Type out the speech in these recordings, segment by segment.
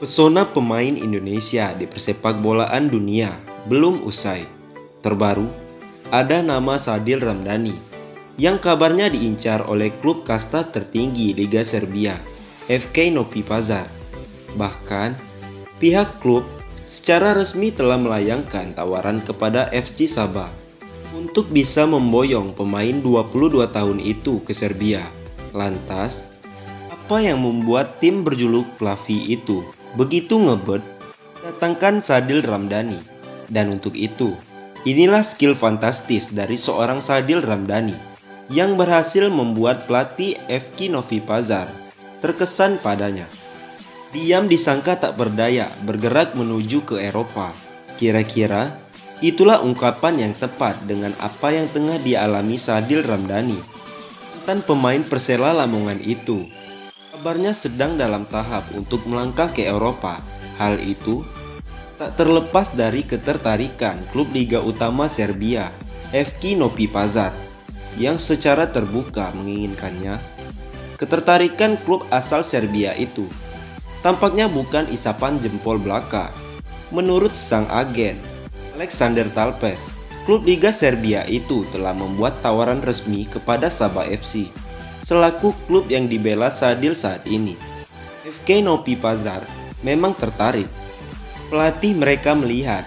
Pesona pemain Indonesia di persepakbolaan dunia belum usai. Terbaru, ada nama Sadil Ramdhani yang kabarnya diincar oleh klub kasta tertinggi Liga Serbia, FK Novi Pazar. Bahkan, pihak klub secara resmi telah melayangkan tawaran kepada FC Sabah untuk bisa memboyong pemain 22 tahun itu ke Serbia. Lantas, apa yang membuat tim berjuluk Plavi itu begitu ngebet datangkan Sadil Ramdhani? Dan untuk itu, inilah skill fantastis dari seorang Sadil Ramdhani yang berhasil membuat pelatih FK Novi Pazar terkesan padanya. Diam disangka tak berdaya bergerak menuju ke Eropa. Kira-kira itulah ungkapan yang tepat dengan apa yang tengah dialami Sadil Ramdhani. Mantan pemain Persela Lamongan itu kabarnya sedang dalam tahap untuk melangkah ke Eropa. Hal itu tak terlepas dari ketertarikan klub Liga Utama Serbia, FK Novi Pazar, yang secara terbuka menginginkannya. Ketertarikan klub asal Serbia itu tampaknya bukan isapan jempol belaka. Menurut sang agen, Aleksandar Talpes, klub Liga Serbia itu telah membuat tawaran resmi kepada Sabah FC selaku klub yang dibela Sadil saat ini. FK Novi Pazar memang tertarik. Pelatih mereka melihat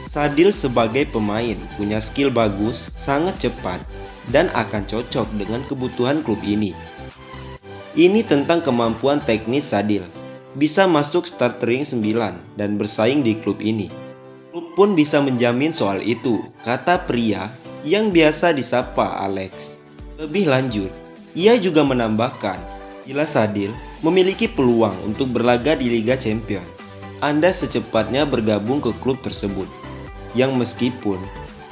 Sadil sebagai pemain punya skill bagus, sangat cepat, dan akan cocok dengan kebutuhan klub ini. Ini tentang kemampuan teknis Sadil, bisa masuk startering 9 dan bersaing di klub ini. Klub pun bisa menjamin soal itu, kata pria yang biasa disapa Alex. Lebih lanjut, ia juga menambahkan, bila Sadil memiliki peluang untuk berlaga di Liga Champion, Anda secepatnya bergabung ke klub tersebut. Yang meskipun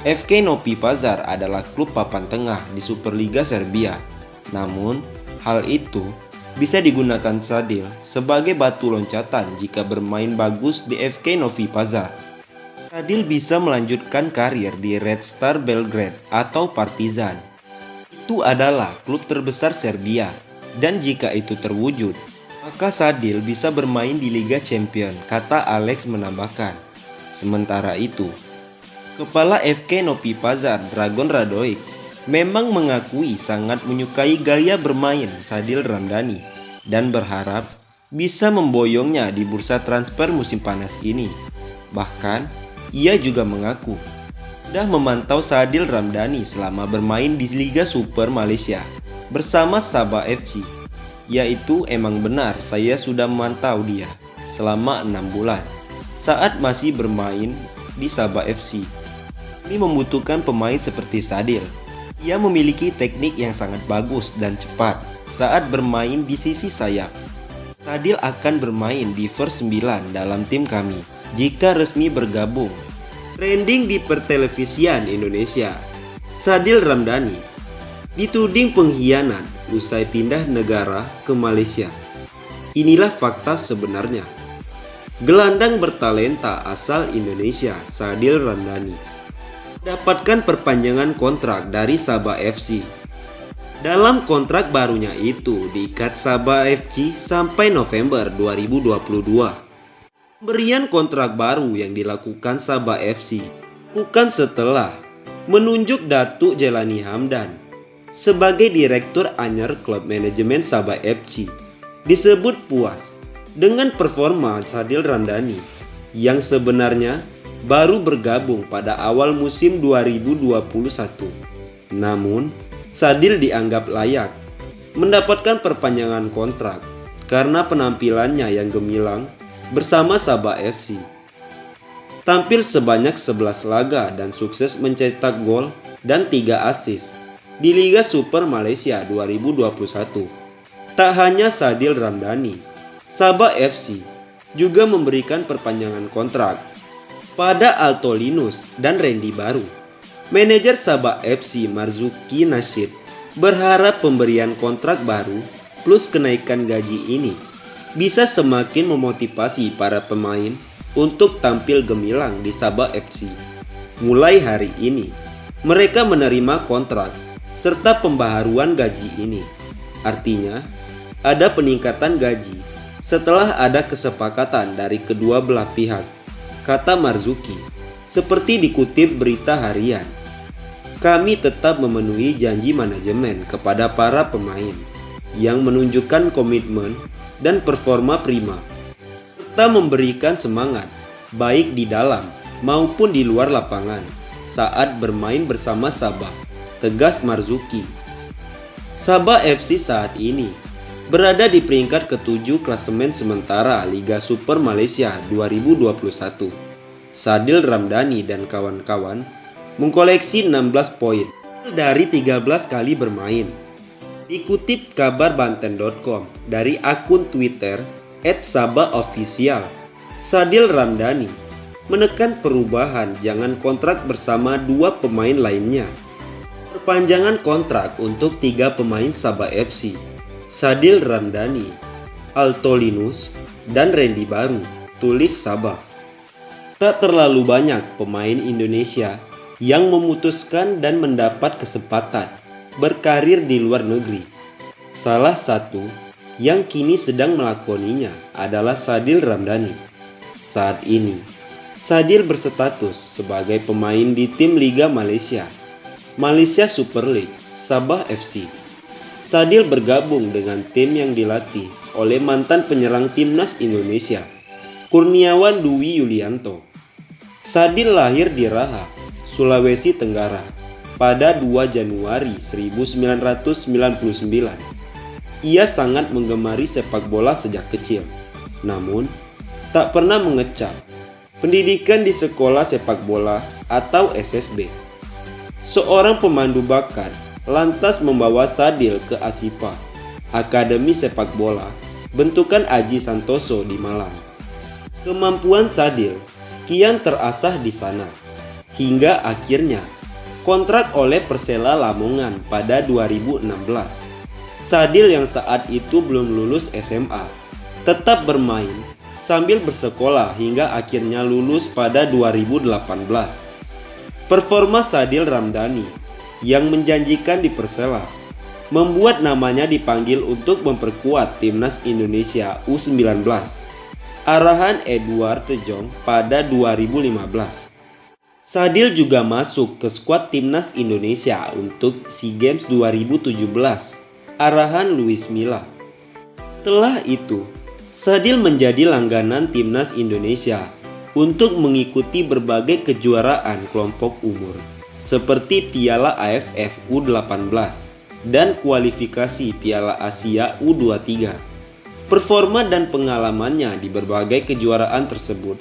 FK Novi Pazar adalah klub papan tengah di Superliga Serbia, namun hal itu bisa digunakan Sadil sebagai batu loncatan jika bermain bagus di FK Novi Pazar. Sadil bisa melanjutkan karir di Red Star Belgrade atau Partizan. Itu adalah klub terbesar Serbia, dan jika itu terwujud, maka Sadil bisa bermain di Liga Champion, kata Alex menambahkan. Sementara itu, kepala FK Novi Pazar Dragon Radojic memang mengakui sangat menyukai gaya bermain Sadil Ramdhani dan berharap bisa memboyongnya di bursa transfer musim panas ini. Bahkan, ia juga mengaku sudah memantau Sadil Ramdhani selama bermain di Liga Super Malaysia bersama Sabah FC. Yaitu emang benar, saya sudah memantau dia selama 6 bulan saat masih bermain di Sabah FC. Ini membutuhkan pemain seperti Sadil. Ia memiliki teknik yang sangat bagus dan cepat saat bermain di sisi sayap. Sadil akan bermain di first 9 dalam tim kami jika resmi bergabung. Trending di pertelevisian Indonesia, Sadil Ramdhani dituding pengkhianat usai pindah negara ke Malaysia. Inilah fakta sebenarnya. Gelandang bertalenta asal Indonesia, Sadil Ramdhani, dapatkan perpanjangan kontrak dari Sabah FC. Dalam kontrak barunya itu diikat Sabah FC sampai November 2022. Pemberian kontrak baru yang dilakukan Sabah FC bukan setelah menunjuk Datuk Jelani Hamdan sebagai Direktur Anyar Klub Manajemen Sabah FC. Disebut puas dengan performa Sadil Ramdhani yang sebenarnya baru bergabung pada awal musim 2021. Namun, Sadil dianggap layak mendapatkan perpanjangan kontrak karena penampilannya yang gemilang bersama Sabah FC. Tampil sebanyak 11 laga dan sukses mencetak gol dan 3 assist di Liga Super Malaysia 2021. Tak hanya Sadil Ramdhani, Sabah FC juga memberikan perpanjangan kontrak pada Alto Linus dan Randy Baru. Manajer Sabah FC Marzuki Nasid berharap pemberian kontrak baru plus kenaikan gaji ini bisa semakin memotivasi para pemain untuk tampil gemilang di Sabah FC. Mulai hari ini, mereka menerima kontrak serta pembaharuan gaji ini. Artinya, ada peningkatan gaji Setelah ada kesepakatan dari kedua belah pihak, kata Marzuki, seperti dikutip berita harian, kami tetap memenuhi janji manajemen kepada para pemain yang menunjukkan komitmen dan performa prima, serta memberikan semangat baik di dalam maupun di luar lapangan saat bermain bersama Sabah, tegas Marzuki. Sabah FC saat ini berada di peringkat ke-7 klasemen sementara Liga Super Malaysia 2021. Sadil Ramdhani dan kawan-kawan mengkoleksi 16 poin dari 13 kali bermain. Dikutip kabar Banten.com dari akun Twitter @sabahofficial, Sadil Ramdhani menekan perubahan jangan kontrak bersama dua pemain lainnya. Perpanjangan kontrak untuk 3 pemain Sabah FC, Sadil Ramdhani, Altolinus, dan Randy Baru, tulis Sabah. Tak terlalu banyak pemain Indonesia yang memutuskan dan mendapat kesempatan berkarir di luar negeri. Salah satu yang kini sedang melakoninya adalah Sadil Ramdhani. Saat ini, Sadil berstatus sebagai pemain di tim Liga Malaysia, Malaysia Super League, Sabah FC. Sadil bergabung dengan tim yang dilatih oleh mantan penyerang timnas Indonesia, Kurniawan Dwi Yulianto. Sadil lahir di Raha, Sulawesi Tenggara pada 2 Januari 1999. Ia sangat menggemari sepak bola sejak kecil, namun tak pernah mengecap pendidikan di sekolah sepak bola atau SSB. Seorang pemandu bakat lantas membawa Sadil ke Asipa, Akademi Sepak Bola bentukan Aji Santoso di Malang. Kemampuan Sadil kian terasah di sana, hingga akhirnya kontrak oleh Persela Lamongan pada 2016. Sadil yang saat itu belum lulus SMA, tetap bermain sambil bersekolah hingga akhirnya lulus pada 2018. Performa Sadil Ramdhani yang menjanjikan di Persela membuat namanya dipanggil untuk memperkuat timnas Indonesia U19, arahan Edward Tejong pada 2015. Sadil juga masuk ke skuad timnas Indonesia untuk SEA Games 2017, arahan Luis Milla. Setelah itu, Sadil menjadi langganan timnas Indonesia untuk mengikuti berbagai kejuaraan kelompok umur seperti Piala AFF U18 dan kualifikasi Piala Asia U23. Performa dan pengalamannya di berbagai kejuaraan tersebut